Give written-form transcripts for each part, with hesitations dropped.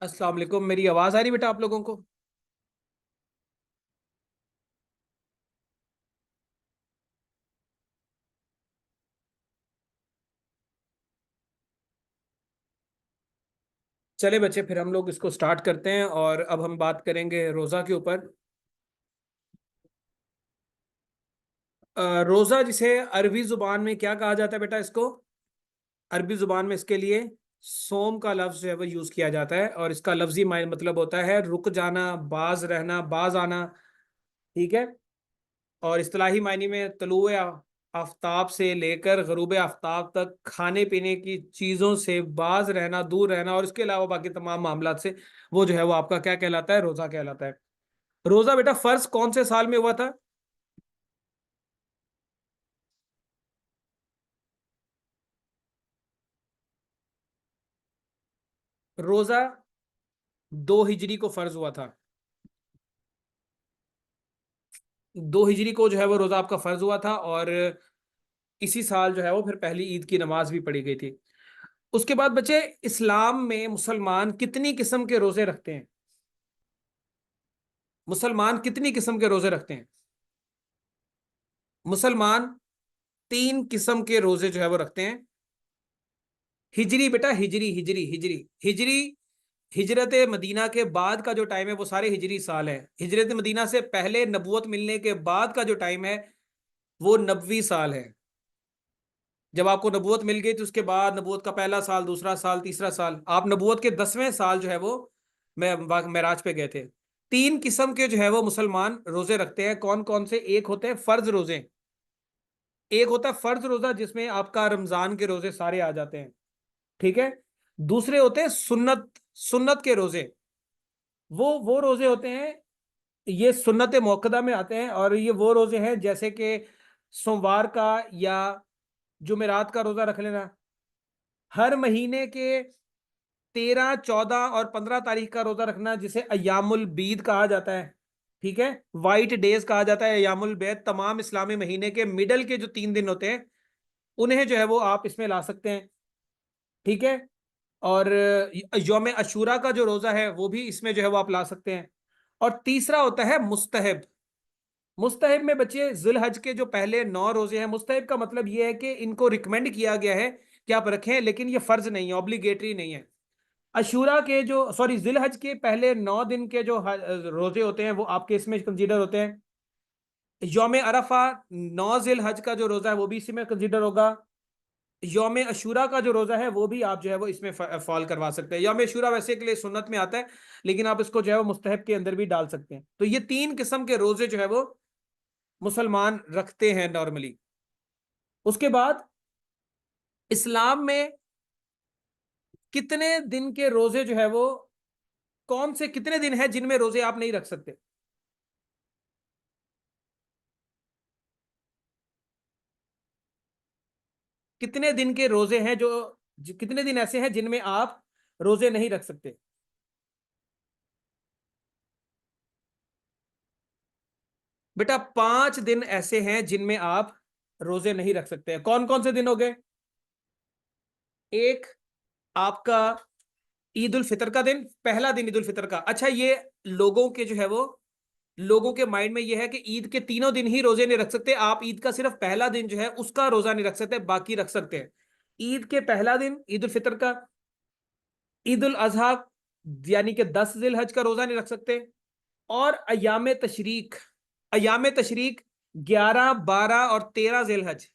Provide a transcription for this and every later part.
अस्सलाम वालेकुम। मेरी आवाज आ रही बेटा आप लोगों को? चले बच्चे, फिर हम लोग इसको स्टार्ट करते हैं और अब हम बात करेंगे रोजा के ऊपर। रोजा जिसे अरबी जुबान में क्या कहा जाता है बेटा? इसको अरबी जुबान में इसके लिए सोम का लफ्ज जो है वो यूज किया जाता है और इसका लफ्जी मतलब होता है रुक जाना, बाज रहना, बाज आना। ठीक है। और इस्तिलाही मायने में तलुए आफ्ताब से लेकर गरूब आफ्ताब तक खाने पीने की चीजों से बाज रहना, दूर रहना, और इसके अलावा बाकी तमाम मामलात से वो जो है वो आपका क्या कहलाता है? रोजा कहलाता है। रोजा बेटा फर्ज कौन से साल में हुआ था? रोजा 2 हिजरी को फर्ज हुआ था। 2 हिजरी को जो है वो रोजा आपका फर्ज हुआ था और इसी साल जो है वो फिर पहली ईद की नमाज भी पढ़ी गई थी। उसके बाद बच्चे, इस्लाम में मुसलमान कितनी किस्म के रोजे रखते हैं? मुसलमान कितनी किस्म के रोजे रखते हैं? मुसलमान 3 किस्म के रोजे जो है वो रखते हैं। हिजरी बेटा, हिजरी हिजरी हिजरी हिजरी। हिजरत मदीना के बाद का जो टाइम है वो सारे हिजरी साल है। हिजरत मदीना से पहले नबूवत मिलने के बाद का जो टाइम है वो नबवी साल है। जब आपको नबूवत मिल गई तो उसके बाद नबूवत का पहला साल, दूसरा साल, तीसरा साल, आप नबूवत के 10वें साल जो है वो मैं मेराज पे गए थे। 3 किस्म के जो है वो मुसलमान रोजे रखते हैं। कौन कौन से? एक होते हैं फर्ज रोजे। एक होता है फर्ज रोजा जिसमें आपका रमजान के रोजे सारे आ जाते हैं। ठीक है। दूसरे होते हैं सुन्नत, सुन्नत के रोजे। वो रोजे होते हैं, ये सुन्नत मौकदा में आते हैं और ये वो रोजे हैं जैसे कि सोमवार का या जुमेरात का रोजा रख लेना। हर महीने के 13, 14 और 15 तारीख का रोजा रखना जिसे अयामुल बीद कहा जाता है। ठीक है। वाइट डेज कहा जाता है, अयामुल बैद। तमाम इस्लामी महीने के मिडल के जो 3 दिन होते हैं उन्हें जो है वो आप इसमें ला सकते हैं। ठीक है। और यौम अशूरा का जो रोजा है वो भी इसमें जो है वो आप ला सकते हैं। और तीसरा होता है मुस्तहब। मुस्तहब में बच्चे जिलहज के जो पहले 9 रोजे हैं, मुस्तहब का मतलब ये है कि इनको रिकमेंड किया गया है कि आप रखें, लेकिन ये फर्ज नहीं है, ऑब्लिगेटरी नहीं है। अशूरा के जो, सॉरी, जिलहज के पहले 9 दिन के जो रोजे होते हैं वो आपके इसमें कंसीडर होते हैं। यौम अरफा, 9 जिलहज का जो रोजा है वो भी इसी में कंसीडर होगा। यौम अशूरा का जो रोजा है वो भी आप जो है वो इसमें फॉल करवा सकते हैं। यौम अशूरा वैसे के लिए सुन्नत में आता है, लेकिन आप इसको जो है वो मुस्तहब के अंदर भी डाल सकते हैं। तो ये 3 किस्म के रोजे जो है वो मुसलमान रखते हैं नॉर्मली। उसके बाद इस्लाम में कितने दिन के रोजे जो है वो, कौन से कितने दिन है जिनमें रोजे आप नहीं रख सकते? कितने दिन के रोजे हैं जो, कितने दिन ऐसे हैं जिनमें आप रोजे नहीं रख सकते? बेटा 5 दिन ऐसे हैं जिनमें आप रोजे नहीं रख सकते हैं। कौन कौन से दिन हो गए? एक, आपका ईद उल फितर का दिन, पहला दिन ईद उल फितर का। अच्छा, ये लोगों के जो है वो, लोगों के माइंड में ये है कि ईद के तीनों दिन ही रोजे नहीं रख सकते। आप ईद का सिर्फ पहला दिन जो है उसका रोजा नहीं रख सकते, बाकी रख सकते हैं। ईद के पहला दिन ईद उल फितर का, ईद उल अजहा यानी कि 10 जिल हज का रोजा नहीं रख सकते, और अयाम तशरीक, अयाम तशरीक 11, 12 और 13 जिल हज,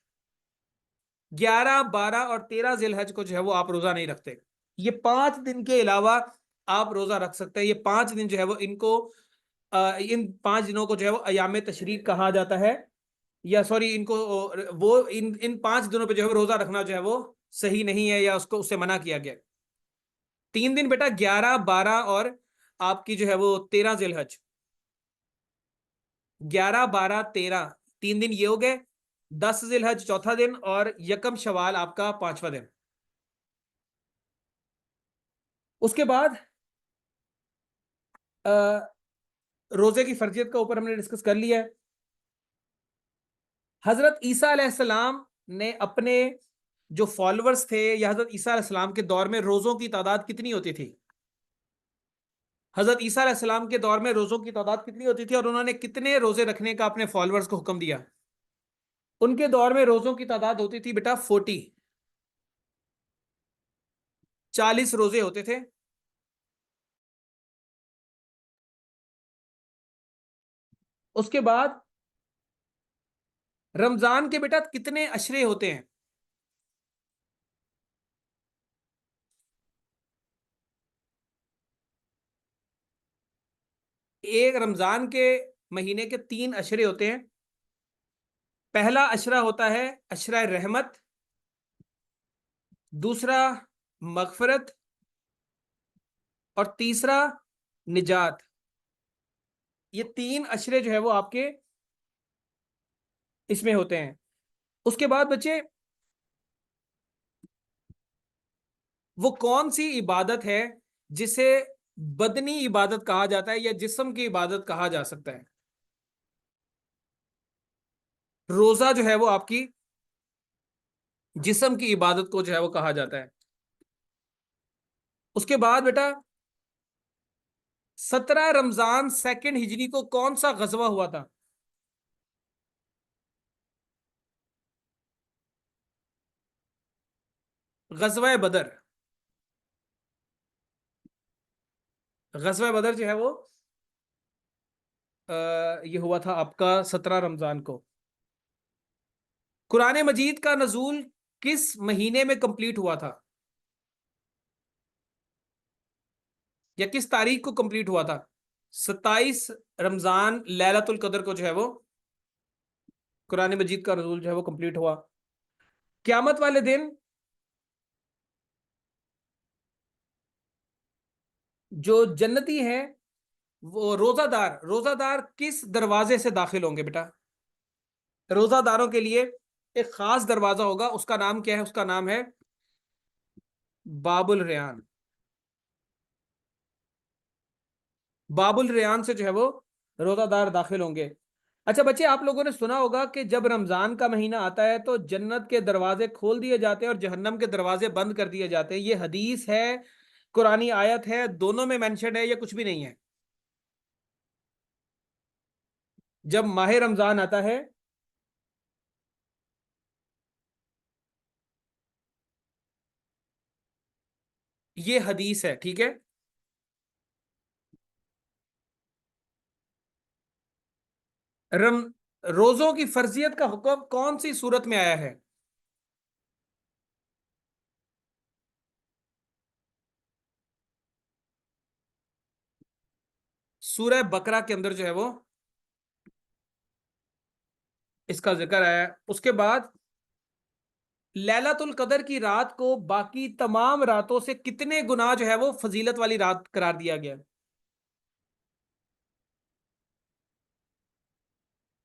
11, 12 और 13 जिल हज को जो है वो आप रोजा नहीं रखते। ये 5 दिन के अलावा आप रोजा रख सकते हैं। ये 5 दिन जो है वो इनको, इन 5 दिनों को जो है वो अयाम तशरीक कहा जाता है। या सॉरी, इनको वो इन इन 5 दिनों पे जो है वो रोजा रखना जो है वो सही नहीं है, या उसको उससे मना किया गया। 3 दिन बेटा, 11, 12 और आपकी जो है वो 13 जिल हज। 11, 12, 13, 3 दिन ये हो गए। 10 जिल हज चौथा दिन और यकम शवाल आपका पांचवा दिन। उसके बाद अ, रोजे की फर्जियत का ऊपर हमने डिस्कस कर लिया है। हजरत ईसा अलैहिस्सलाम ने अपने जो फॉलोअर्स थे, या हजरत ईसा अलैहिस्सलाम के दौर में रोजों की तादाद कितनी होती थी? हजरत ईसा अलैहिस्सलाम के दौर में रोजों की तादाद कितनी होती थी और उन्होंने कितने रोजे रखने का अपने फॉलोअर्स को हुक्म दिया? उनके दौर में रोजों की तादाद होती थी बेटा 40। 40 रोजे होते थे। उसके बाद रमजान के बेटा कितने अशरे होते हैं? एक रमजान के महीने के 3 अशरे होते हैं। पहला अशरा होता है अशरा रहमत, दूसरा मगफरत, और तीसरा निजात। ये 3 अशरे जो है वो आपके इसमें होते हैं। उसके बाद बच्चे, वो कौन सी इबादत है जिसे बदनी इबादत कहा जाता है या जिस्म की इबादत कहा जा सकता है? रोजा जो है वो आपकी जिस्म की इबादत को जो है वो कहा जाता है। उसके बाद बेटा, 17 रमजान सेकंड हिजरी को कौन सा गजवा हुआ था? गजवा बदर। गजवा बदर जो है वो ये हुआ था आपका 17 रमजान को। कुरान मजीद का नजूल किस महीने में कंप्लीट हुआ था या किस तारीख को कंप्लीट हुआ था? 27 रमजान लैलतुल कदर को जो है वो कुरान मजीद का नजूल जो है वो कंप्लीट हुआ। क्यामत वाले दिन जो जन्नती हैं, वो रोजादार रोजादार किस दरवाजे से दाखिल होंगे बेटा? रोजादारों के लिए एक खास दरवाजा होगा, उसका नाम क्या है? उसका नाम है बाबुल रेयान। बाबुल रेयान से जो है वो रोजादार दाखिल होंगे। अच्छा बच्चे, आप लोगों ने सुना होगा कि जब रमजान का महीना आता है तो जन्नत के दरवाजे खोल दिए जाते हैं और जहन्नम के दरवाजे बंद कर दिए जाते हैं। ये हदीस है, कुरानी आयत है, दोनों में मेंशन है, ये कुछ भी नहीं है। जब माह रमजान आता है, ये हदीस है, ठीक है। रम रोजों की फर्जियत का हुक्म कौन सी सूरत में आया है? सूरह बकरा के अंदर जो है वो इसका जिक्र आया है। उसके बाद लैलतुल कदर की रात को बाकी तमाम रातों से कितने गुना जो है वो फजीलत वाली रात करार दिया गया?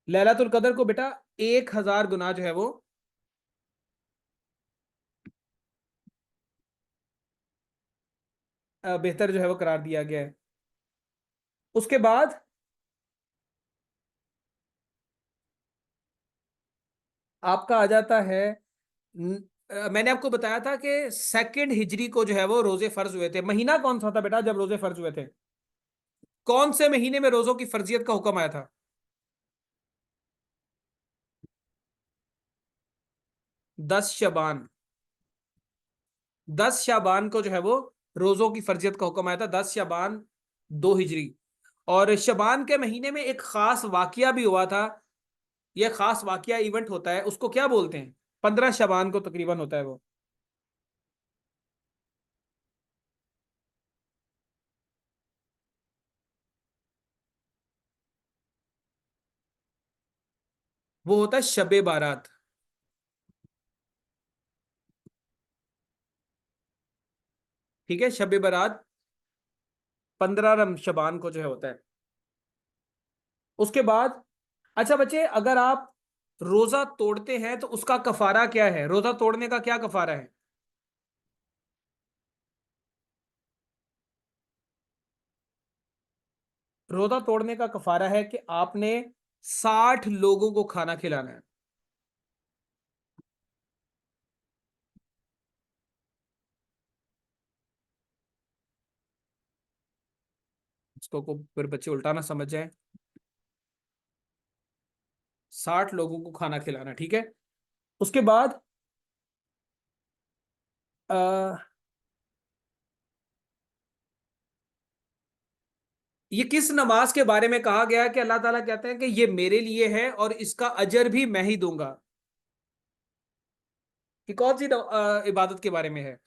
लैलतुल कदर को बेटा 1000 गुना जो है वो बेहतर जो है वो करार दिया गया है। उसके बाद आपका आ जाता है, मैंने आपको बताया था कि सेकंड हिजरी को जो है वो रोजे फर्ज हुए थे। महीना कौन सा था बेटा जब रोजे फर्ज हुए थे? कौन से महीने में रोजों की फर्जियत का हुक्म आया था? 10 शबान। 10 शाबान को जो है वो रोजों की फर्जियत का हुक्म आया था, 10 शाबान 2 हिजरी। और शबान के महीने में एक खास वाकया भी हुआ था। यह खास वाकया इवेंट होता है, उसको क्या बोलते हैं? 15 शबान को तकरीबन होता है वो। वो होता है शबे बारात। ठीक है, शबे बारात 15 शबान को जो है होता है। उसके बाद अच्छा बच्चे, अगर आप रोजा तोड़ते हैं तो उसका कफारा क्या है? रोजा तोड़ने का क्या कफारा है? रोजा तोड़ने का कफारा है कि आपने 60 लोगों को खाना खिलाना है। इसको को फिर बच्चे उल्टा ना समझ जाए। 60 लोगों को खाना खिलाना, ठीक है। उसके बाद ये किस नमाज के बारे में कहा गया है कि अल्लाह ताला कहते हैं कि ये मेरे लिए है और इसका अजर भी मैं ही दूंगा? कि कौन सी इबादत के बारे में है?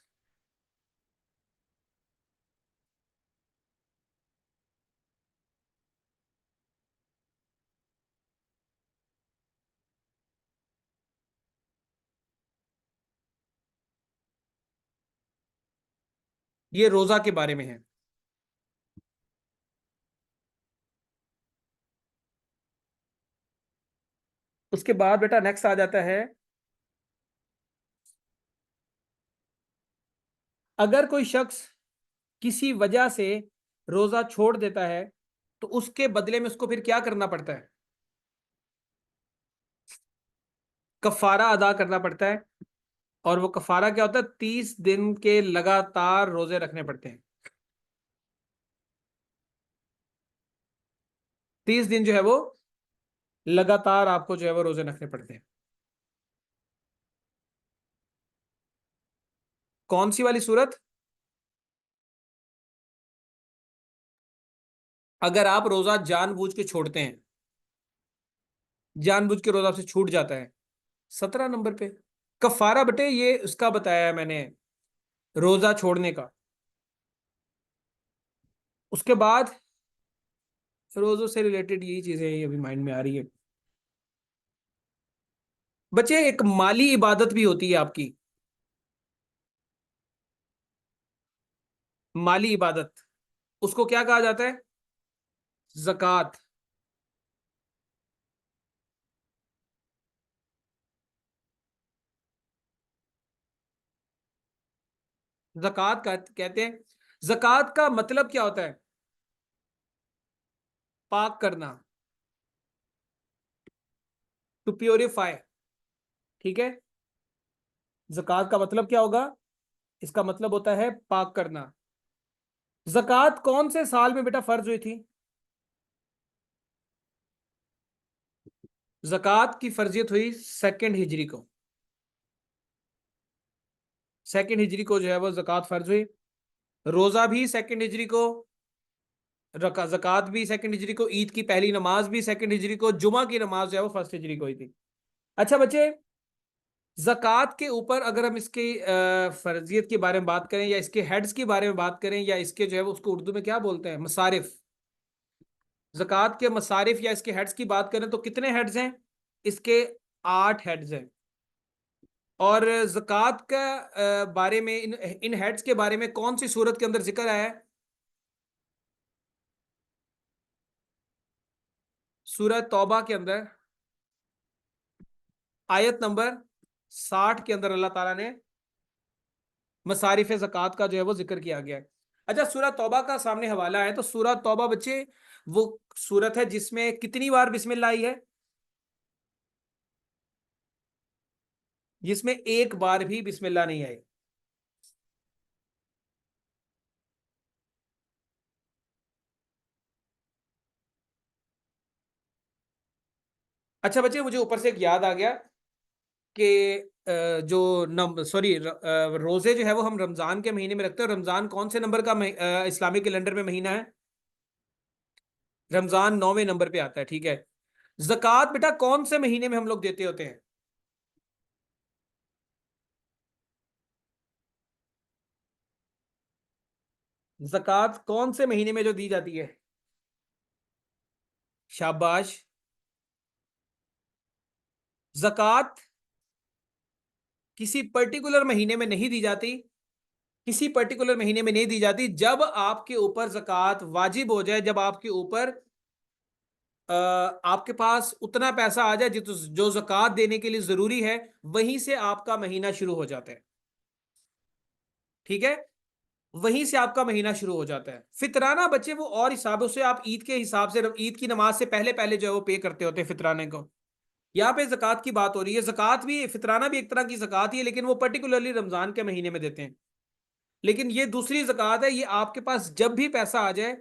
ये रोजा के बारे में है। उसके बाद बेटा नेक्स्ट आ जाता है, अगर कोई शख्स किसी वजह से रोजा छोड़ देता है तो उसके बदले में उसको फिर क्या करना पड़ता है? कफारा अदा करना पड़ता है। और वो कफारा क्या होता है? 30 दिन के लगातार रोजे रखने पड़ते हैं। 30 दिन जो है वो लगातार आपको जो है वो रोजे रखने पड़ते हैं। कौन सी वाली सूरत? अगर आप रोजा जानबूझ के छोड़ते हैं, जानबूझ के रोजा से छूट जाता है, 17 नंबर पे। कफारा बटे ये उसका बताया है मैंने, रोजा छोड़ने का। उसके बाद रोजों से रिलेटेड यही चीजें ये अभी माइंड में आ रही है। बच्चे एक माली इबादत भी होती है आपकी, माली इबादत। उसको क्या कहा जाता है? जक़ात। जक़ात का कहते हैं। जक़ात का मतलब क्या होता है? पाक करना, टू प्योरीफाई। ठीक है। जक़ात का मतलब क्या होगा? इसका मतलब होता है पाक करना। जक़ात कौन से साल में बेटा फर्ज हुई थी? जक़ात की फर्जियत हुई 2nd हिजरी को। 2nd हिजरी को जो है वो जक़ात फर्ज हुई। रोजा भी 2nd हिजरी को, जक़ात भी 2nd हिजरी को, ईद की पहली नमाज भी 2nd हिजरी को, जुमा की नमाज जो है वो 1st हिजरी को हुई थी। अच्छा बच्चे, जक़ात के ऊपर अगर हम इसके फर्जियत के बारे में बात करें या इसके हेड्स के बारे में बात करें या इसके जो है वो उसको उर्दू में क्या बोलते हैं, मसारिफ। जक़ात के मसारिफ या इसके हेड्स की बात करें तो कितने हेड्स हैं इसके? 8 हेड्स हैं। और जक़ात का बारे में इन इन हेड्स के बारे में कौन सी सूरत के अंदर जिक्र आया है? सूरह तौबा के अंदर आयत नंबर 60 के अंदर अल्लाह ताला ने मसारिफ ज़कात का जो है वो जिक्र किया गया है। अच्छा, सूरह तौबा का सामने हवाला है, तो सूरह तौबा बच्चे वो सूरत है जिसमें कितनी बार बिस्मिल्लाह आई है? जिसमें एक बार भी बिस्मिल्लाह नहीं आई। अच्छा बच्चे, मुझे ऊपर से एक याद आ गया कि जो नम सॉरी रोजे जो है वो हम रमजान के महीने में रखते हैं। रमजान कौन से नंबर का इस्लामिक कैलेंडर में महीना है? रमजान 9वें नंबर पे आता है, ठीक है। जक़ात बेटा कौन से महीने में हम लोग देते होते हैं? जक़ात कौन से महीने में जो दी जाती है? शाबाश। जक़ात किसी पर्टिकुलर महीने में नहीं दी जाती। किसी पर्टिकुलर महीने में नहीं दी जाती। जब आपके ऊपर जक़ात वाजिब हो जाए, जब आपके ऊपर आपके पास उतना पैसा आ जाए जो जक़ात देने के लिए जरूरी है, वहीं से आपका महीना शुरू हो जाता है। ठीक है। वहीं से आपका महीना शुरू हो जाता है। फितराना बच्चे वो और हिसाबों से, आप ईद के हिसाब से, ईद की नमाज से पहले पहले जो है वो पे करते होते हैं फितराने को। यहाँ पे जक़ात की बात हो रही है। जक़ात भी, फितराना भी एक तरह की जक़ात ही है, लेकिन वो पर्टिकुलरली रमजान के महीने में देते हैं। लेकिन ये दूसरी जक़ात है, ये आपके पास जब भी पैसा आ जाए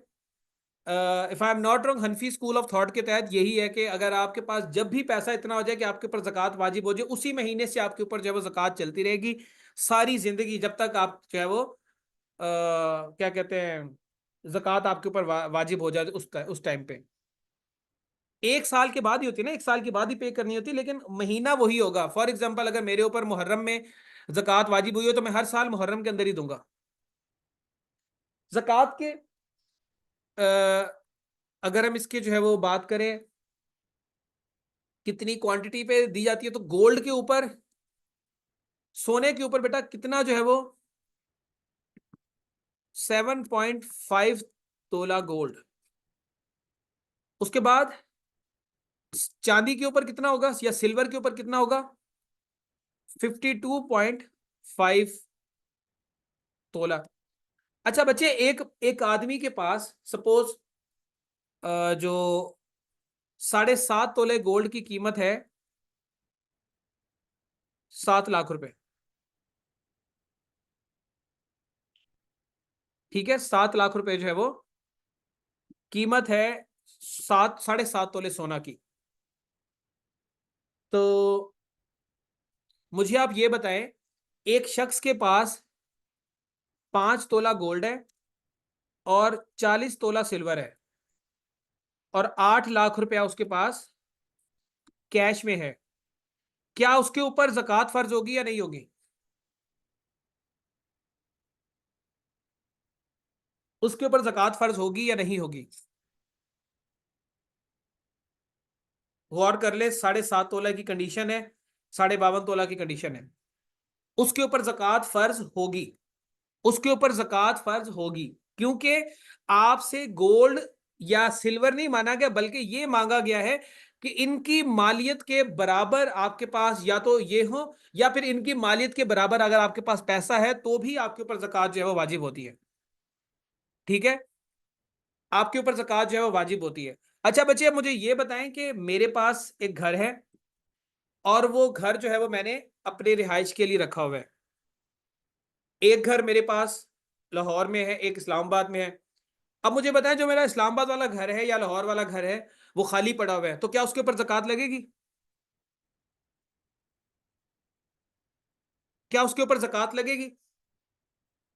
if I am not wrong, Hanafi school of thought के तहत यही है कि अगर आपके पास जब भी पैसा इतना हो जाए कि आपके ऊपर जक़ात वाजिब हो जाए, उसी महीने से आपके ऊपर जो है वो जक़ात चलती रहेगी सारी जिंदगी, जब तक आप जो है वो क्या कहते हैं, जक़ात आपके ऊपर वाजिब हो जाए उस टाइम पे। 1 साल के बाद ही होती है ना, 1 साल के बाद ही पे करनी होती है, लेकिन महीना वही होगा। फॉर एग्जाम्पल अगर मेरे ऊपर मुहर्रम में जक़ात वाजिब हुई हो तो मैं हर साल मुहर्रम के अंदर ही दूंगा। जक़ात के अगर हम इसके जो है वो बात करें कितनी क्वांटिटी पे दी जाती है, तो गोल्ड के ऊपर, सोने के ऊपर बेटा कितना जो है वो 7.5 गोल्ड। उसके बाद चांदी के ऊपर कितना होगा या सिल्वर के ऊपर कितना होगा, 52.5 अच्छा बच्चे, एक एक आदमी के पास सपोज जो 7.5 गोल्ड की कीमत है 7 लाख रुपए। ठीक है, 7 लाख रुपए जो है वो कीमत है 7.5 सोना की। तो मुझे आप ये बताएं, एक शख्स के पास 5 तोला गोल्ड है और 40 तोला सिल्वर है और 8 लाख रुपया उसके पास कैश में है, क्या उसके ऊपर जक़ात फर्ज होगी या नहीं होगी? उसके ऊपर जक़ात फर्ज होगी या नहीं होगी? गौर कर ले, 7.5 तोला की कंडीशन है, 52.5 तोला की कंडीशन है, उसके ऊपर जक़ात फर्ज होगी, उसके ऊपर जक़ात फर्ज होगी, क्योंकि आपसे गोल्ड या सिल्वर नहीं माना गया, बल्कि ये मांगा गया है कि इनकी मालियत के बराबर आपके पास या तो ये हो, या फिर इनकी मालियत के बराबर अगर आपके पास पैसा है तो भी आपके ऊपर जक़ात जो है वो वाजिब होती है। ठीक है, आपके ऊपर ज़कात जो है वो वाजिब होती है। अच्छा बच्चे, अब मुझे ये बताएं कि मेरे पास एक घर है और वो घर जो है वो मैंने अपने रिहाइश के लिए रखा हुआ है। एक घर मेरे पास लाहौर में है, एक इस्लामाबाद में है। अब मुझे बताएं, जो मेरा इस्लामाबाद वाला घर है या लाहौर वाला घर है वो खाली पड़ा हुआ है, तो क्या उसके ऊपर ज़कात लगेगी? क्या उसके ऊपर ज़कात लगेगी?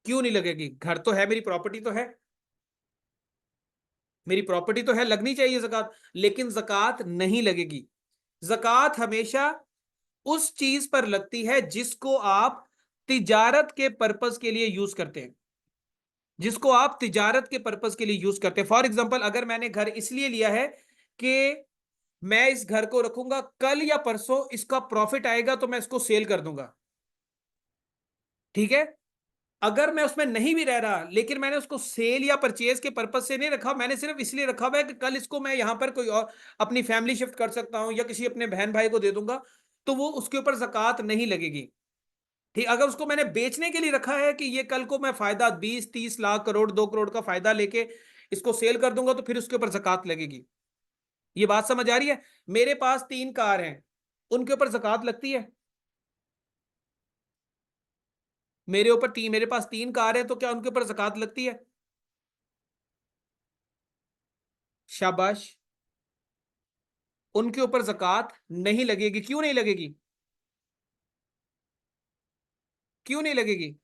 क्यों नहीं लगेगी? घर तो है, मेरी प्रॉपर्टी तो है, मेरी प्रॉपर्टी तो है, लगनी चाहिए ज़कात, लेकिन ज़कात नहीं लगेगी। ज़कात हमेशा उस चीज पर लगती है जिसको आप तिजारत के पर्पस के लिए यूज करते हैं, जिसको आप तिजारत के पर्पस के लिए यूज करते हैं। फॉर एग्जांपल, अगर मैंने घर इसलिए लिया है कि मैं इस घर को रखूंगा, कल या परसों इसका प्रॉफिट आएगा तो मैं इसको सेल कर दूंगा। ठीक है, अगर मैं उसमें नहीं भी रह रहा लेकिन मैंने उसको सेल या परचेज के पर्पज से नहीं रखा, मैंने सिर्फ इसलिए रखा हुआ है कि कल इसको मैं यहां पर कोई और अपनी फैमिली शिफ्ट कर सकता हूं या किसी अपने बहन भाई को दे दूंगा, तो वो उसके ऊपर ज़कात नहीं लगेगी। ठीक, अगर उसको मैंने बेचने के लिए रखा है कि ये कल को मैं फायदा 20-30 लाख, करोड़, 2 करोड़ का फायदा लेके इसको सेल कर दूंगा, तो फिर उसके ऊपर जक़ात लगेगी। ये बात समझ आ रही है? मेरे पास 3 कार हैं, उनके ऊपर जक़ात लगती है? मेरे पास 3 कार है, तो क्या उनके ऊपर जक़ात लगती है? शाबाश, उनके ऊपर जक़ात नहीं लगेगी। क्यों नहीं लगेगी? क्यों नहीं लगेगी?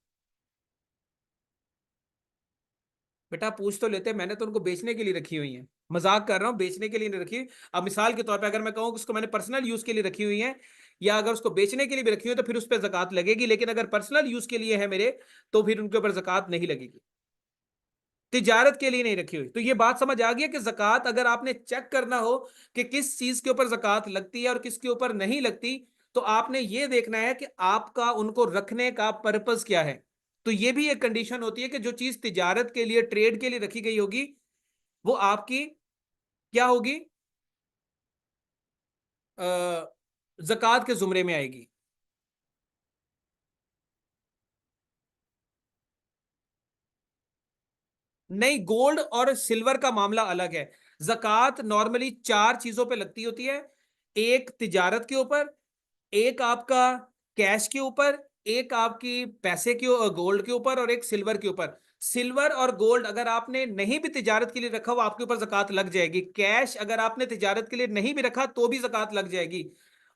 बेटा पूछ तो लेते, मैंने तो उनको बेचने के लिए रखी हुई है। मजाक कर रहा हूँ, बेचने के लिए नहीं रखी। अब मिसाल के तौर पे अगर मैं कहूँ कि उसको मैंने पर्सनल यूज के लिए रखी हुई है, या अगर उसको बेचने के लिए भी रखी हुई है, तो फिर उस पर जक़ात लगेगी, लेकिन अगर पर्सनल यूज के लिए है मेरे, तो फिर उनके ऊपर जक़ात नहीं लगेगी। तिजारत के लिए नहीं रखी हुई। तो ये बात समझ आ गई कि जक़ात अगर आपने चेक करना हो कि किस चीज के ऊपर जक़ात लगती है और किसके ऊपर नहीं लगती, तो आपने ये देखना है कि आपका उनको रखने का पर्पस क्या है। तो ये भी एक कंडीशन होती है कि जो चीज तिजारत के लिए, ट्रेड के लिए रखी गई होगी, वो आपकी क्या होगी, जक़ात के जुमरे में आएगी। नहीं, गोल्ड और सिल्वर का मामला अलग है। जक़ात नॉर्मली 4 चीजों पे लगती होती है, एक तिजारत के ऊपर, एक आपका कैश के ऊपर, एक आपकी पैसे के गोल्ड के ऊपर और एक सिल्वर के ऊपर। सिल्वर और गोल्ड अगर आपने नहीं भी तिजारत के लिए रखा, वो आपके ऊपर जकात लग जाएगी। कैश अगर आपने तिजारत के लिए नहीं भी रखा तो भी जकात लग जाएगी।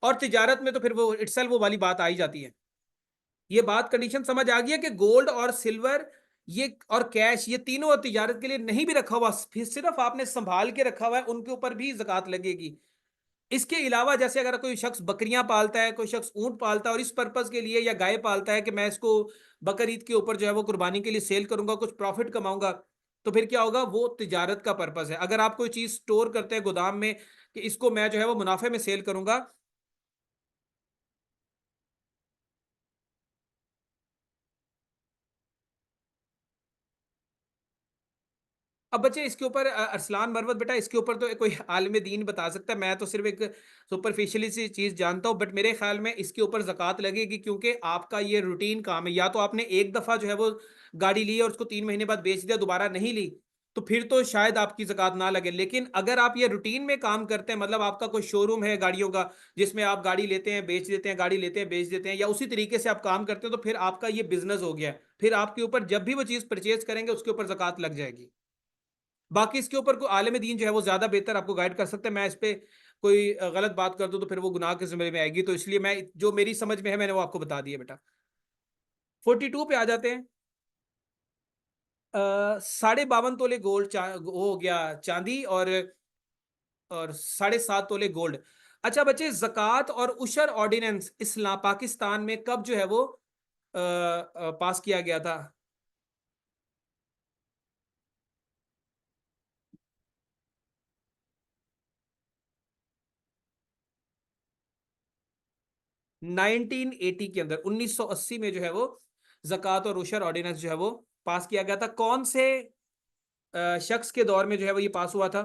और तिजारत में तो फिर वो इटसेल्फ वो वाली बात आ ही जाती है। ये बात कंडीशन समझ आ गई है कि गोल्ड और सिल्वर ये और कैश ये तीनों तिजारत के लिए नहीं भी रखा हुआ, फिर सिर्फ आपने संभाल के रखा हुआ है, उनके ऊपर भी जकात लगेगी। इसके अलावा जैसे अगर कोई शख्स बकरियां पालता है, कोई शख्स ऊंट पालता है और इस पर्पज के लिए, या गाय पालता है कि मैं इसको बकर ईद के ऊपर जो है वो कुर्बानी के लिए सेल करूंगा, कुछ प्रॉफिट कमाऊंगा, तो फिर क्या होगा, वो तिजारत का पर्पज है। अगर आप कोई चीज स्टोर करते हैं गोदाम में कि इसको मैं जो है वो मुनाफे में सेल करूंगा। अब बच्चे इसके ऊपर अरसलान मरवत बेटा, इसके ऊपर तो कोई आलिम दीन बता सकता है, मैं तो सिर्फ एक सुपरफिशियली सी चीज जानता हूँ। बट मेरे ख्याल में इसके ऊपर जक़ात लगेगी, क्योंकि आपका ये रूटीन काम है। या तो आपने एक दफा जो है वो गाड़ी ली और उसको 3 महीने बाद बेच दिया, दोबारा नहीं ली, तो फिर तो शायद आपकी जक़ात ना लगे। लेकिन अगर आप ये रूटीन में काम करते हैं, मतलब आपका कोई शोरूम है गाड़ियों का, जिसमें आप गाड़ी लेते हैं बेच देते हैं, गाड़ी लेते हैं बेच देते हैं, या उसी तरीके से आप काम करते हैं, तो फिर आपका ये बिजनेस हो गया। फिर आपके ऊपर जब भी वो चीज परचेज करेंगे उसके ऊपर जक़ात लग जाएगी। बाकी इसके ऊपर कोई आलिम दीन जो है वो ज्यादा बेहतर आपको गाइड कर सकते हैं। मैं इस पे कोई गलत बात कर दूं तो फिर वो गुनाह के जिम्मे में आएगी, तो इसलिए मैं जो मेरी समझ में है मैंने वो आपको बता दिया बेटा। 42 पे आ जाते हैं। 52.5 तोले गोल्ड हो गया चांदी, और 7.5 तोले गोल्ड। अच्छा बच्चे, जक़ात और उशर ऑर्डिनेंस इस्लाम पाकिस्तान में कब जो है वो पास किया गया था? 1980 के अंदर, 1980 में जो है वो जक़ात और उशर ऑर्डिनेंस जो है वो पास किया गया था। कौन से शख्स के दौर में जो है वो ये पास हुआ था?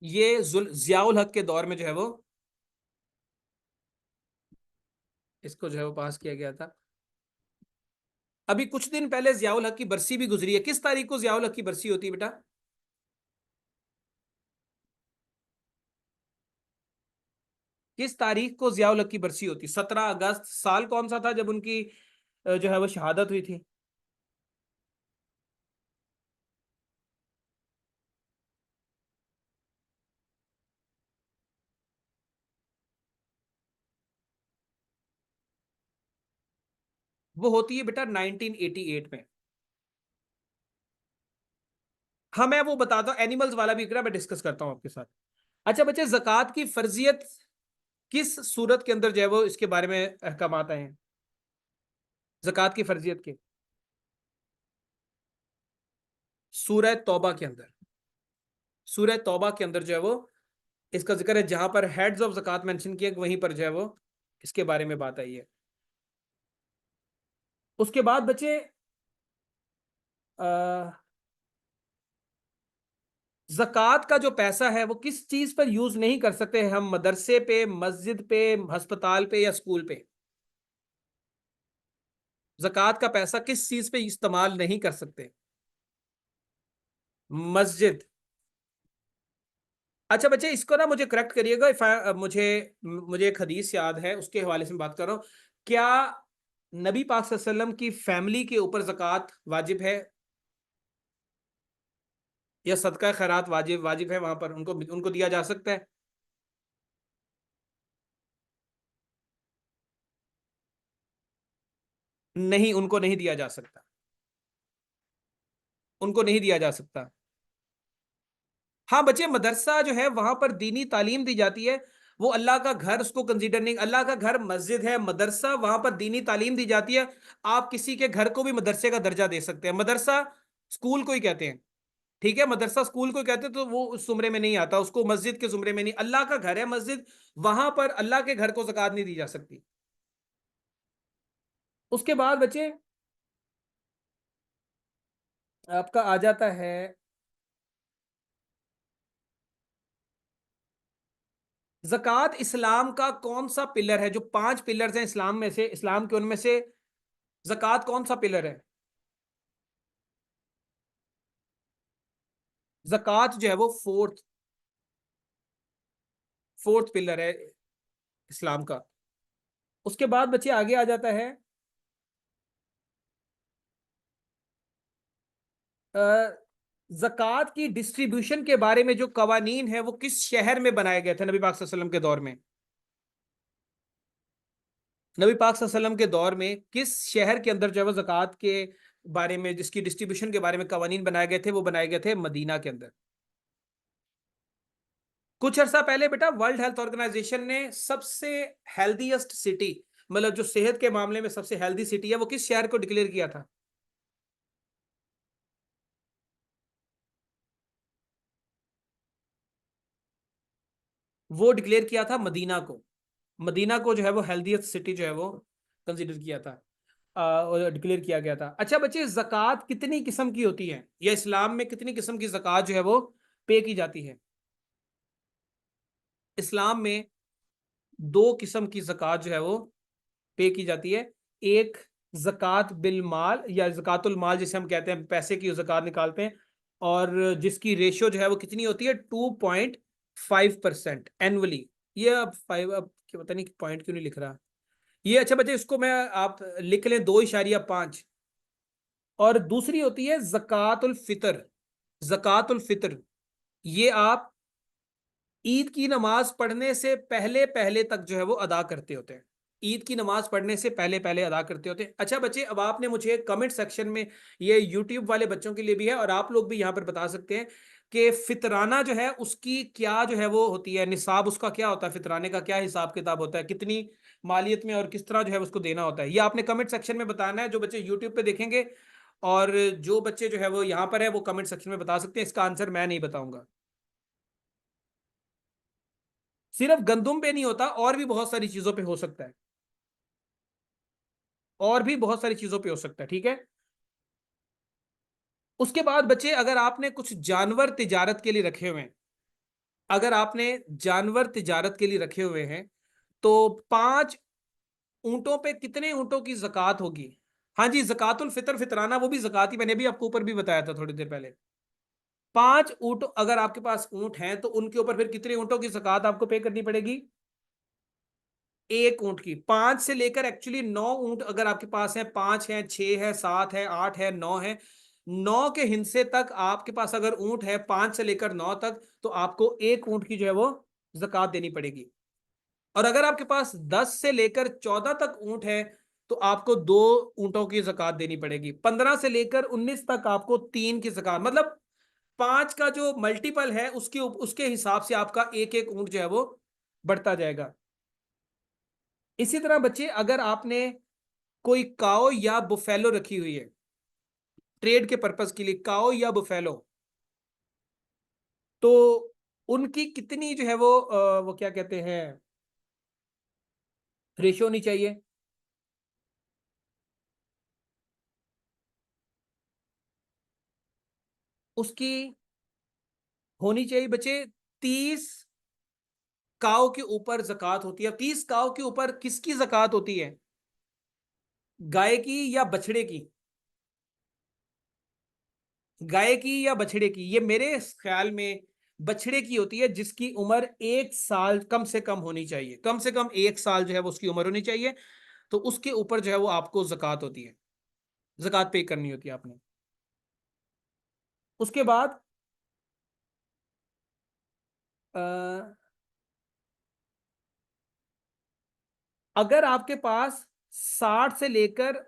ये जियाउल हक के दौर में जो है वो इसको जो है वो पास किया गया था। अभी कुछ दिन पहले जियाउल हक की बरसी भी गुजरी है। किस तारीख को जियाउल हक की बरसी होती है बेटा? किस तारीख को जियाउल हक की बरसी होती? 17 अगस्त। साल कौन सा था जब उनकी जो है वो शहादत हुई थी? वो होती है बेटा 1988 में। हाँ मैं वो बताता हूँ, एनिमल्स वाला भी मैं डिस्कस करता हूँ आपके साथ। अच्छा बच्चे, जक़ात की फर्जियत किस सूरत के अंदर जो है वो इसके बारे में अहकाम आए हैं? जक़ात की फर्जियत के सूरह तौबा के अंदर, सूरह तौबा के अंदर जो है वो इसका जिक्र है, जहां पर हेड्स ऑफ ज़कात मेंशन किए वहीं पर जो है वो इसके बारे में बात आई है। उसके बाद बचे ज़कात का जो पैसा है वो किस चीज पर यूज नहीं कर सकते हम? मदरसे पे, मस्जिद पे, अस्पताल पे, या स्कूल पे? ज़कात का पैसा किस चीज पे इस्तेमाल नहीं कर सकते? मस्जिद। अच्छा बच्चे, इसको ना मुझे करेक्ट करिएगा, मुझे मुझे एक हदीस याद है, उसके हवाले से मैं बात कर रहा हूँ। क्या नबी पाक सल्लल्लाहु अलैहि वसल्लम की फैमिली के ऊपर ज़कात वाजिब है, या सदका खैरात वाजिब वाजिब है? वहां पर उनको उनको दिया जा सकता है? नहीं, उनको नहीं दिया जा सकता। उनको नहीं दिया जा सकता। हाँ बच्चे, मदरसा जो है वहां पर दीनी तालीम दी जाती है। वो अल्लाह का घर उसको कंसीडर नहीं, अल्लाह का घर मस्जिद है, मदरसा वहां पर दीनी तालीम दी जाती है। आप किसी के घर को भी मदरसे का दर्जा दे सकते हैं। मदरसा स्कूल को ही कहते हैं, ठीक है, मदरसा स्कूल को कहते हैं, तो वो उस जुमरे में नहीं आता, उसको मस्जिद के जुमरे में नहीं। अल्लाह का घर है मस्जिद, वहां पर अल्लाह के घर को ज़कात नहीं दी जा सकती। उसके बाद बच्चे आपका आ जाता है ज़कात। इस्लाम का कौन सा पिलर है? जो 5 पिलर्स हैं इस्लाम में से, इस्लाम के, उनमें से ज़कात कौन सा पिलर है? ज़कात जो है वो फोर्थ। फोर्थ पिलर है इस्लाम का। उसके बाद बच्चे आगे आ जाता है ज़कात की डिस्ट्रीब्यूशन के बारे में जो कवानीन है वो किस शहर में बनाए गए थे नबी पाक सल्लल्लाहु अलैहि वसल्लम के दौर में। नबी पाक सल्लल्लाहु अलैहि वसल्लम के दौर में किस शहर के अंदर जो है वो ज़कात के बारे में जिसकी डिस्ट्रीब्यूशन के बारे में कवानीन बनाए गए थे, वो बनाए गए थे मदीना के अंदर। कुछ अर्सा पहले बेटा वर्ल्ड हेल्थ ऑर्गेनाइजेशन ने सबसे हेल्दीएस्ट सिटी, मतलब जो सेहत के मामले में सबसे हेल्दी सिटी है, वो किस शहर को डिक्लेयर किया था? वो डिक्लेयर किया था मदीना को। मदीना को जो है वो हेल्दीएस्ट सिटी जो है वो कंसीडर किया था, और डिक्लेयर किया गया था। अच्छा बच्चे, जक़ात कितनी किस्म की होती है, या इस्लाम में कितनी किस्म की जक़ात जो है वो पे की जाती है? इस्लाम में दो किस्म की जक़ात जो है वो पे की जाती है। एक जक़ात बिल माल या जक़ातुल माल जिसे हम कहते हैं, पैसे की जक़ात निकालते हैं, और जिसकी रेशियो जो है वो कितनी होती है, 2.5% एनुअली। ये अब फाइव, अब पता नहीं पॉइंट क्यों नहीं लिख रहा ये। अच्छा बच्चे, इसको मैं आप लिख लें 2.5। और दूसरी होती है जक़ातुल फितर। जक़ातुल फितर ये आप ईद की नमाज पढ़ने से पहले पहले तक जो है वो अदा करते होते हैं। ईद की नमाज पढ़ने से पहले पहले अदा करते होते हैं। अच्छा बच्चे, अब आपने मुझे कमेंट सेक्शन में, ये यूट्यूब वाले बच्चों के लिए भी है और आप लोग भी यहाँ पर बता सकते हैं कि फितराना जो है उसकी क्या जो है वो होती है, निसाब उसका क्या होता है, फितराने का क्या हिसाब किताब होता है, कितनी मालियत में और किस तरह जो है उसको देना होता है, ये आपने कमेंट सेक्शन में बताना है। जो बच्चे यूट्यूब पे देखेंगे और जो बच्चे जो है वो यहाँ पर है, वो कमेंट सेक्शन में बता सकते हैं। इसका आंसर मैं नहीं बताऊंगा। सिर्फ गंदुम पे नहीं होता, और भी बहुत सारी चीजों पे हो सकता है, और भी बहुत सारी चीजों पे हो सकता है, ठीक है। उसके बाद बच्चे, अगर आपने कुछ जानवर तिजारत के लिए रखे हुए हैं, अगर आपने जानवर तिजारत के लिए रखे हुए हैं, तो 5 ऊंटों पे कितने ऊंटों की जक़ात होगी? हाँ जी, जक़ातुल फितर, फितराना वो भी जक़ात ही, मैंने भी आपको ऊपर भी बताया था थोड़ी देर पहले। 5 ऊंट, अगर आपके पास ऊंट हैं तो उनके ऊपर फिर कितने ऊंटों की जक़ात आपको पे करनी पड़ेगी? 1 ऊंट की। 5 से लेकर एक्चुअली 9 ऊंट अगर आपके पास है, 5 है, 6 है, 7 है, 8 है, 9 है, 9 के हिस्से तक आपके पास अगर ऊंट है, 5 से लेकर 9 तक, तो आपको 1 ऊंट की जो है वो जक़ात देनी पड़ेगी। और अगर आपके पास 10 से लेकर 14 तक ऊंट है, तो आपको 2 ऊंटों की जक़ात देनी पड़ेगी। 15 से लेकर 19 तक आपको 3 की जक़ात, मतलब 5 का जो मल्टीपल है उसके हिसाब से आपका एक एक ऊंट जो है वो बढ़ता जाएगा। इसी तरह बच्चे, अगर आपने कोई काओ या बुफेलो रखी हुई है ट्रेड के पर्पस के लिए, काओ या बुफेलो, तो उनकी कितनी जो है वो क्या कहते हैं, रेशियो होनी चाहिए? उसकी होनी चाहिए बच्चे 30 काओ के ऊपर जक़ात होती है। 30 काओ के ऊपर किसकी जक़ात होती है? गाय की या बछड़े की? गाय की या बछड़े की? ये मेरे ख्याल में बछड़े की होती है, जिसकी उम्र 1 साल कम से कम होनी चाहिए। कम से कम 1 साल जो है वो उसकी उम्र होनी चाहिए, तो उसके ऊपर जो है वो आपको जक़ात होती है, जक़ात पे करनी होती है आपने। उसके बाद अ, अगर आपके पास 60 से लेकर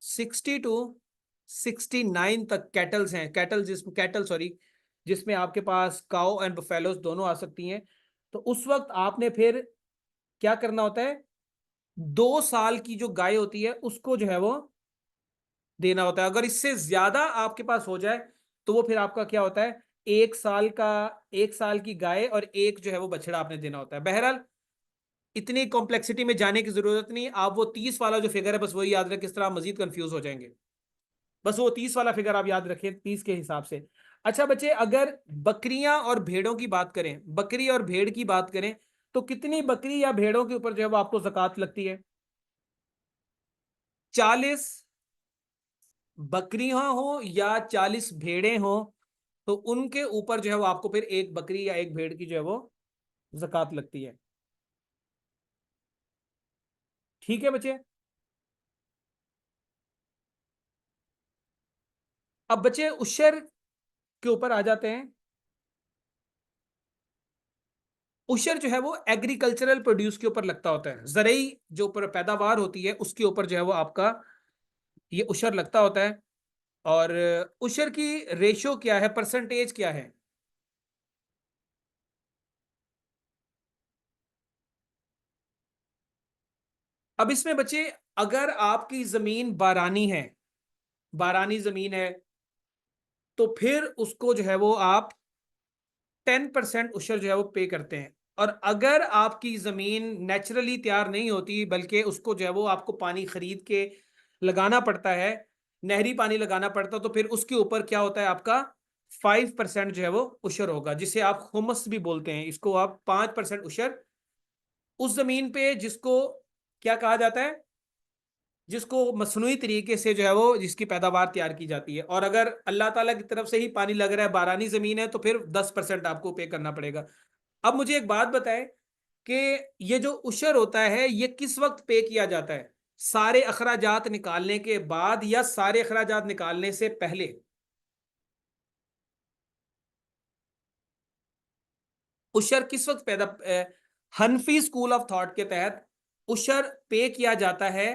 69 तक कैटल्स हैं, कैटल सॉरी, जिसमें आपके पास काओ एंड बफेलोस दोनों आ सकती हैं, तो उस वक्त आपने फिर क्या करना होता है, 2 साल की जो गाय होती है उसको जो है वो देना होता है। अगर इससे ज्यादा आपके पास हो जाए, तो वो फिर आपका क्या होता है, 1 साल की गाय और एक जो है वो बछड़ा आपने देना होता है। बहरहाल इतनी कॉम्प्लेक्सिटी में जाने की जरूरत नहीं, आप वो 30 वाला जो फिगर है बस वही याद रखें, किस तरह आप मजीद कंफ्यूज हो जाएंगे। बस वो 30 वाला फिगर आप याद रखें, 30 के हिसाब से। अच्छा बच्चे, अगर बकरियां और भेड़ों की बात करें, बकरी और भेड़ की बात करें, तो कितनी बकरी या भेड़ों के ऊपर जो है वो आपको जक़ात लगती है? 40 बकरियां हो या 40 भेड़ें हो, तो उनके ऊपर जो है वो आपको फिर एक बकरी या एक भेड़ की जो है वो ज़कात लगती है। ठीक है बच्चे। अब बच्चे उशर के ऊपर आ जाते हैं। उशर जो है वो एग्रीकल्चरल प्रोड्यूस के ऊपर लगता होता है, जरिई जो ऊपर पैदावार होती है उसके ऊपर जो है वो आपका ये उशर लगता होता है। और उशर की रेशो क्या है, परसेंटेज क्या है? अब इसमें बच्चे, अगर आपकी जमीन बारानी है, बारानी जमीन है, तो फिर उसको जो है वो आप 10% उशर जो है वो पे करते हैं। और अगर आपकी जमीन नेचुरली तैयार नहीं होती, बल्कि उसको जो है वो आपको पानी खरीद के लगाना पड़ता है, नहरी पानी लगाना पड़ता है, तो फिर उसके ऊपर क्या होता है आपका 5% जो है वो उशर होगा, जिसे आप खुमस भी बोलते हैं। इसको आप 5% उशर उस जमीन पे जिसको क्या कहा जाता है, जिसको मसनूई तरीके से जो है वो जिसकी पैदावार तैयार की जाती है। और अगर अल्लाह ताला की तरफ से ही पानी लग रहा है, बारानी जमीन है, तो फिर 10% आपको पे करना पड़ेगा। अब मुझे एक बात बताएं कि ये जो उशर होता है ये किस वक्त पे किया जाता है, सारे अखराजात निकालने के बाद या सारे अखराजात निकालने से पहले? उशर किस वक्त हनफी स्कूल ऑफ थॉट के तहत उशर पे किया जाता है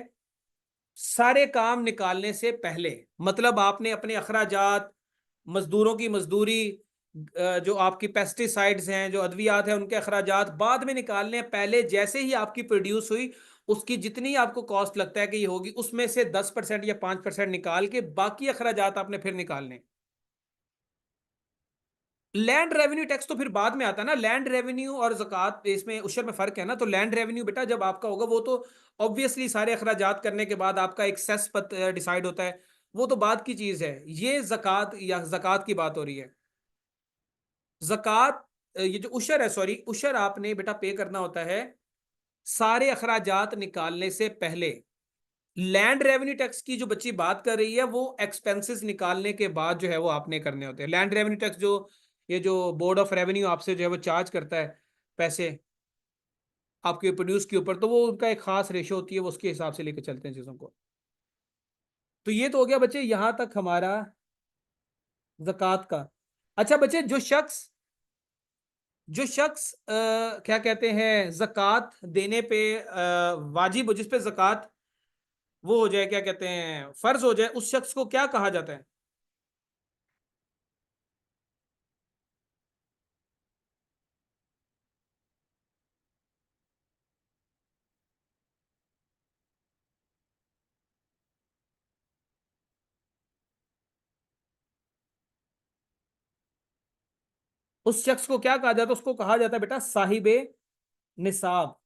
सारे काम निकालने से पहले। मतलब आपने अपने अखराजात, मजदूरों की मजदूरी, जो आपकी पेस्टिसाइड्स हैं, जो अद्वियात हैं, उनके अखराजात बाद में निकालने हैं। पहले जैसे ही आपकी प्रोड्यूस हुई, उसकी जितनी आपको कॉस्ट लगता है कि ये होगी, उसमें से 10% या 5% निकाल के बाकी अखराजात आपने फिर निकालने। लैंड रेवेन्यू टैक्स तो फिर बाद में आता है ना। लैंड रेवेन्यू और ज़कात इसमें उशर में फर्क है ना। तो लैंड रेवेन्यू बेटा जब आपका होगा, वो तो ऑब्वियसली सारे अखराजात करने के बाद आपका एक सेस पत डिसाइड होता है, वो तो बाद की चीज है। ये ज़कात या ज़कात की बात हो रही है। ज़कात ये जो उशर है, सॉरी, उशर आपने बेटा पे करना होता है सारे अखराजात निकालने से पहले। लैंड रेवेन्यू टैक्स की जो बच्ची बात कर रही है, वो एक्सपेंसेस निकालने के बाद जो है वो आपने करने होते हैं। लैंड रेवेन्यू टैक्स जो ये जो बोर्ड ऑफ रेवेन्यू आपसे जो है वो चार्ज करता है पैसे आपके प्रोड्यूस के ऊपर, तो वो उनका एक खास रेशो होती है, वो उसके हिसाब से लेकर चलते हैं चीजों को। तो ये तो हो गया बच्चे यहां तक हमारा जक़ात का। अच्छा बच्चे, जो शख्स क्या कहते हैं जक़ात देने पे वाजिब हो, जिस पे जक़ात वो हो जाए, क्या कहते हैं, फर्ज हो जाए, उस शख्स को क्या कहा जाता है? उस शख्स को क्या कहा जाता है? उसको कहा जाता है बेटा साहिबे निसाब।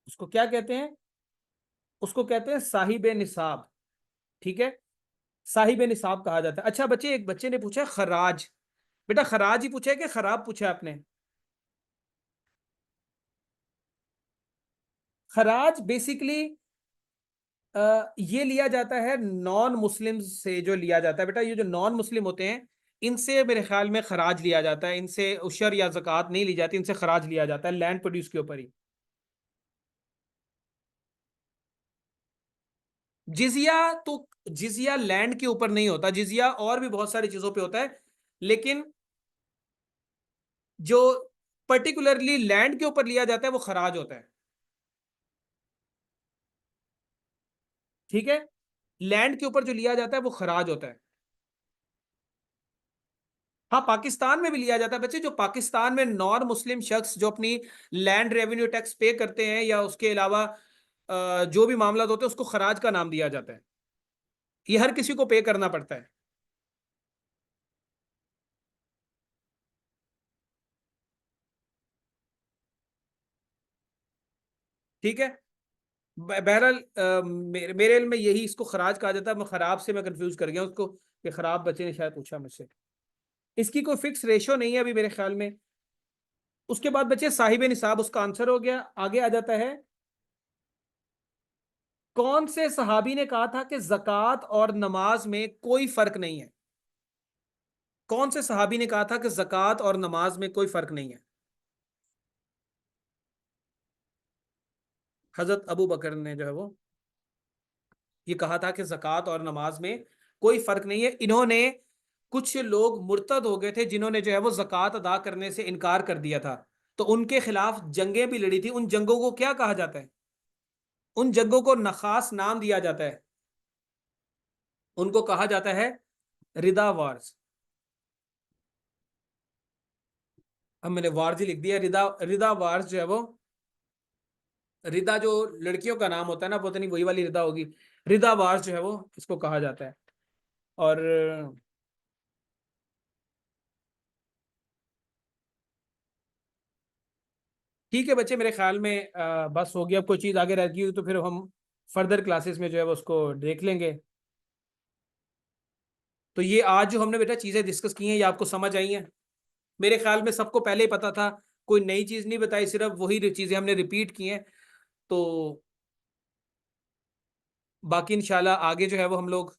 उसको क्या कहते हैं? उसको कहते हैं साहिबे निसाब। ठीक है, साहिबे निसाब कहा जाता है। अच्छा बच्चे, एक बच्चे ने पूछा खराज। बेटा खराज ही पूछा है कि खराब पूछा है आपने? खराज बेसिकली ये लिया जाता है नॉन मुस्लिम से, जो लिया जाता है बेटा, ये जो नॉन मुस्लिम होते हैं इनसे मेरे ख्याल में खराज लिया जाता है। इनसे उशर या जक़ात नहीं ली जाती, इनसे खराज लिया जाता है लैंड प्रोड्यूस के ऊपर ही। जिजिया तो, जिजिया लैंड के ऊपर नहीं होता, जिजिया और भी बहुत सारी चीजों पे होता है, लेकिन जो पर्टिकुलरली लैंड के ऊपर लिया जाता है वो खराज होता है। ठीक है, लैंड के ऊपर जो लिया जाता है वो खराज होता है। हाँ, पाकिस्तान में भी लिया जाता है बच्चे। जो पाकिस्तान में नॉन मुस्लिम शख्स जो अपनी लैंड रेवेन्यू टैक्स पे करते हैं या उसके अलावा जो भी मामला होते हैं, उसको खराज का नाम दिया जाता है। ये हर किसी को पे करना पड़ता है। ठीक है, बहरहाल मेरे इल्म में यही इसको खराज कहा जाता है। मैं खराब से मैं कंफ्यूज कर गया उसको, कि खराब बच्चे ने शायद पूछा मुझसे। इसकी कोई फिक्स रेशो नहीं है अभी मेरे ख्याल में। उसके बाद बच्चे साहिब निसाब उसका आंसर हो गया। आगे आ जाता है, कौन से सहाबी ने कहा था कि जक़ात और नमाज में कोई फर्क नहीं है? कौन से सहाबी ने कहा था कि ज़कात और नमाज में कोई फर्क नहीं है? हजरत अबू बकर ने जो है वो ये कहा था कि ज़कात और नमाज में कोई फर्क नहीं है। इन्होंने, कुछ लोग मुर्तद हो गए थे जिन्होंने जो है वो ज़कात अदा करने से इनकार कर दिया था, तो उनके खिलाफ जंगें भी लड़ी थी। उन जंगों को क्या कहा जाता है? उन जंगों को नखास नाम दिया जाता है, उनको कहा जाता है रिदा वार्स। अब मैंने वार्स ही लिख दिया, रिदा रिदा वार्स जो है वो, रिदा जो लड़कियों का नाम होता है ना, पता नहीं वही वाली रिदा होगी, रिदा वार्स जो है वो इसको कहा जाता है। और ठीक है बच्चे, मेरे ख्याल में बस हो गया। अब कोई चीज़ आगे रह गई हो तो फिर हम फर्दर क्लासेस में जो है वो उसको देख लेंगे। तो ये आज जो हमने बेटा चीज़ें डिस्कस की हैं, ये आपको समझ आई हैं? मेरे ख्याल में सबको पहले ही पता था, कोई नई चीज़ नहीं बताई, सिर्फ वही चीज़ें हमने रिपीट की हैं। तो बाकी इंशाल्लाह आगे जो है वो हम लोग